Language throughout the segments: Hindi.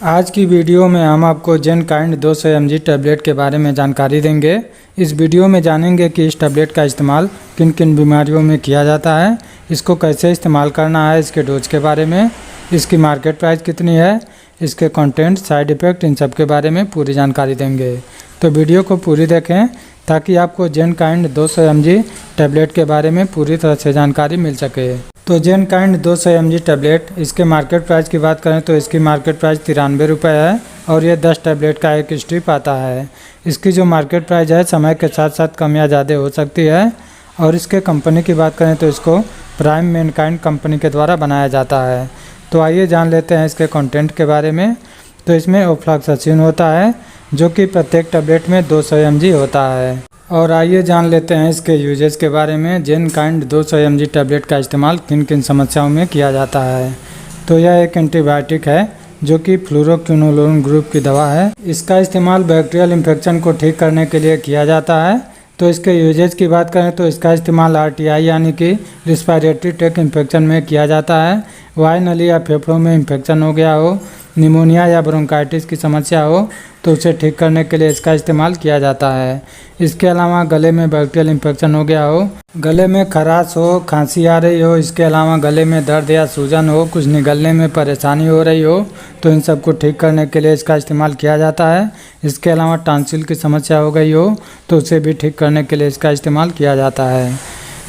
आज की वीडियो में हम आपको जेनकाइंड 200 mg टैबलेट के बारे में जानकारी देंगे। इस वीडियो में जानेंगे कि इस टैबलेट का इस्तेमाल किन किन बीमारियों में किया जाता है, इसको कैसे इस्तेमाल करना है, इसके डोज के बारे में, इसकी मार्केट प्राइस कितनी है, इसके कंटेंट, साइड इफ़ेक्ट, इन सब के बारे में पूरी जानकारी देंगे। तो वीडियो को पूरी देखें ताकि आपको जेनकाइंड 200 mg टैबलेट के बारे में पूरी तरह से जानकारी मिल सके। तो जेनकाइंड 200 mg टैबलेट, इसके मार्केट प्राइस की बात करें तो इसकी मार्केट प्राइस 93 रुपये है और ये 10 टैबलेट का एक स्ट्रिप आता है। इसकी जो मार्केट प्राइस है समय के साथ साथ कम या ज़्यादा हो सकती है। और इसके कंपनी की बात करें तो इसको प्राइम मैनकाइंड कंपनी के द्वारा बनाया जाता है। तो आइए जान लेते हैं इसके कंटेंट के बारे में। तो इसमें ऑफ्लॉक्सासिन होता है जो कि प्रत्येक टैबलेट में 200 mg होता है। और आइए जान लेते हैं इसके यूजेस के बारे में। जेनकाइंड 200 mg टैबलेट का इस्तेमाल किन किन समस्याओं में किया जाता है। तो यह एक एंटीबायोटिक है जो कि फ्लूरोक्विनोलोन ग्रुप की दवा है। इसका इस्तेमाल बैक्टीरियल इन्फेक्शन को ठीक करने के लिए किया जाता है। तो इसके यूजेस की बात करें तो इसका इस्तेमाल RTI यानी कि रिस्पायरेटरी ट्रैक्ट इन्फेक्शन में किया जाता है। वायु नली या फेफड़ों में इन्फेक्शन हो गया हो, निमोनिया या ब्रोंकाइटिस की समस्या हो तो उसे ठीक करने के लिए इसका इस्तेमाल किया जाता है। इसके अलावा गले में बैक्टीरियल इन्फेक्शन हो गया हो, गले में खराश हो, खांसी आ रही हो, इसके अलावा गले में दर्द या सूजन हो, कुछ निगलने में परेशानी हो रही हो तो इन सब को ठीक करने के लिए इसका इस्तेमाल किया जाता है। इसके अलावा टॉन्सिल की समस्या हो गई हो तो उसे भी ठीक करने के लिए इसका इस्तेमाल किया जाता है।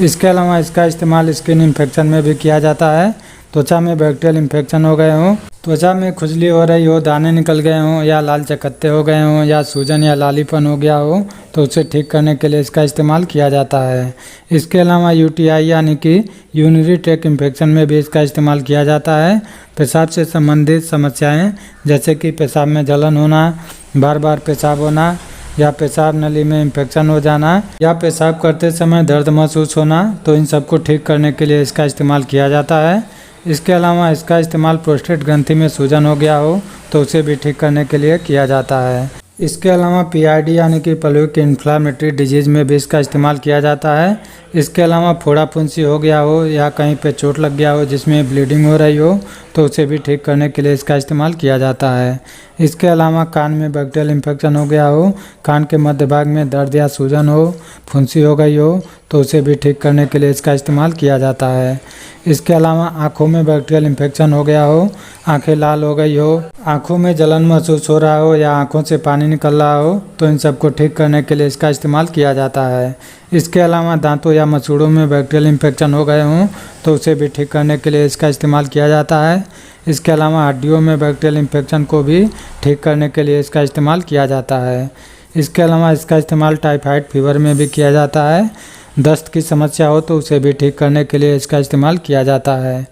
इसके अलावा इसका इस्तेमाल स्किन इन्फेक्शन में भी किया जाता है। त्वचा में बैक्टीरियल इन्फेक्शन हो गए हों, त्वचा में खुजली हो रही हो, दाने निकल गए हों या लाल चकत्ते हो गए हों या सूजन या लालीपन हो गया हो तो उसे ठीक करने के लिए इसका इस्तेमाल किया जाता है। इसके अलावा UTI यानी कि यूरिनरी ट्रैक्ट इन्फेक्शन में भी इसका इस्तेमाल किया जाता है। पेशाब से संबंधित समस्याएं जैसे कि पेशाब में जलन होना, बार बार पेशाब होना या पेशाब नली में इन्फेक्शन हो जाना या पेशाब करते समय दर्द महसूस होना तो इन सबको ठीक करने के लिए इसका इस्तेमाल किया जाता है। इसके अलावा इसका इस्तेमाल प्रोस्टेट ग्रंथि में सूजन हो गया हो तो उसे भी ठीक करने के लिए किया जाता है। इसके अलावा PID यानी कि पल्विक इन्फ्लामेटरी डिजीज़ में भी इसका इस्तेमाल किया जाता है। इसके अलावा फोड़ा फुंसी हो गया हो या कहीं पे चोट लग गया हो जिसमें ब्लीडिंग हो रही हो तो उसे भी ठीक करने के लिए इसका इस्तेमाल किया जाता है। इसके अलावा कान में बैक्टीरियल इन्फेक्शन हो गया हो, कान के मध्य भाग में दर्द या सूजन हो, फुंसी हो गई हो तो उसे भी ठीक करने के लिए इसका इस्तेमाल किया जाता है। इसके अलावा आँखों में बैक्टीरियल इन्फेक्शन हो गया हो, आँखें लाल हो गई हो, आँखों में जलन महसूस हो रहा हो या आँखों से पानी निकल रहा हो तो इन सबको ठीक करने के लिए इसका इस्तेमाल किया जाता है। इसके अलावा दांतों या मसूड़ों में बैक्टीरियल इन्फेक्शन हो गए हों तो उसे भी ठीक करने के लिए इसका इस्तेमाल किया जाता है। इसके अलावा हड्डियों में बैक्टीरियल इन्फेक्शन को भी ठीक करने के लिए इसका इस्तेमाल किया जाता है। इसके अलावा इसका इस्तेमाल टाइफाइड फीवर में भी किया जाता है। दस्त की समस्या हो तो उसे भी ठीक करने के लिए इसका इस्तेमाल किया जाता है।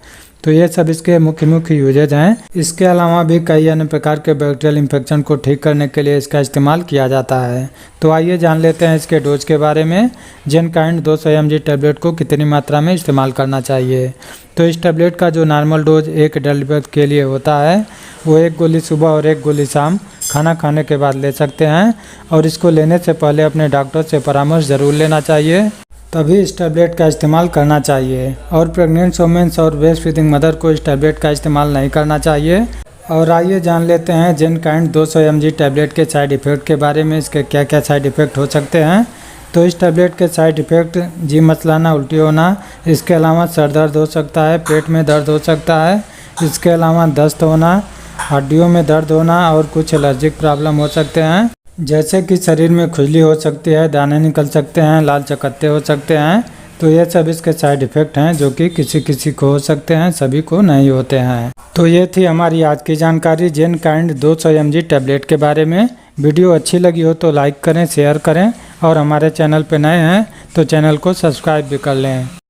तो ये सब इसके मुख्य यूजेज हैं। इसके अलावा भी कई अन्य प्रकार के बैक्टीरियल इन्फेक्शन को ठीक करने के लिए इसका इस्तेमाल किया जाता है। तो आइए जान लेते हैं इसके डोज के बारे में। जेनकाइंड 200 mg टैबलेट को कितनी मात्रा में इस्तेमाल करना चाहिए। तो इस टैबलेट का जो नॉर्मल डोज एक एडल्ट व्यक्ति के लिए होता है वो 1 गोली सुबह और 1 गोली शाम खाना खाने के बाद ले सकते हैं। और इसको लेने से पहले अपने डॉक्टर से परामर्श ज़रूर लेना चाहिए, तभी इस टैबलेट का इस्तेमाल करना चाहिए। और प्रेग्नेंट वुमेन्स और ब्रेस्ट फीडिंग मदर को इस टैबलेट का इस्तेमाल नहीं करना चाहिए। और आइए जान लेते हैं जेनकाइंड 200 mg टैबलेट के साइड इफ़ेक्ट के बारे में। इसके क्या क्या साइड इफ़ेक्ट हो सकते हैं। तो इस टैबलेट के साइड इफ़ेक्ट जी मचलाना, उल्टी होना, इसके अलावा सर दर्द हो सकता है, पेट में दर्द हो सकता है, इसके अलावा दस्त होना, हड्डियों में दर्द होना और कुछ एलर्जिक प्रॉब्लम हो सकते हैं जैसे कि शरीर में खुजली हो सकती है, दाने निकल सकते हैं, लाल चकत्ते हो सकते हैं। तो ये सब इसके साइड इफ़ेक्ट हैं जो कि किसी किसी को हो सकते हैं, सभी को नहीं होते हैं। तो ये थी हमारी आज की जानकारी जेनकाइंड 200 mg टैबलेट के बारे में। वीडियो अच्छी लगी हो तो लाइक करें, शेयर करें और हमारे चैनल पर नए हैं तो चैनल को सब्सक्राइब भी कर लें।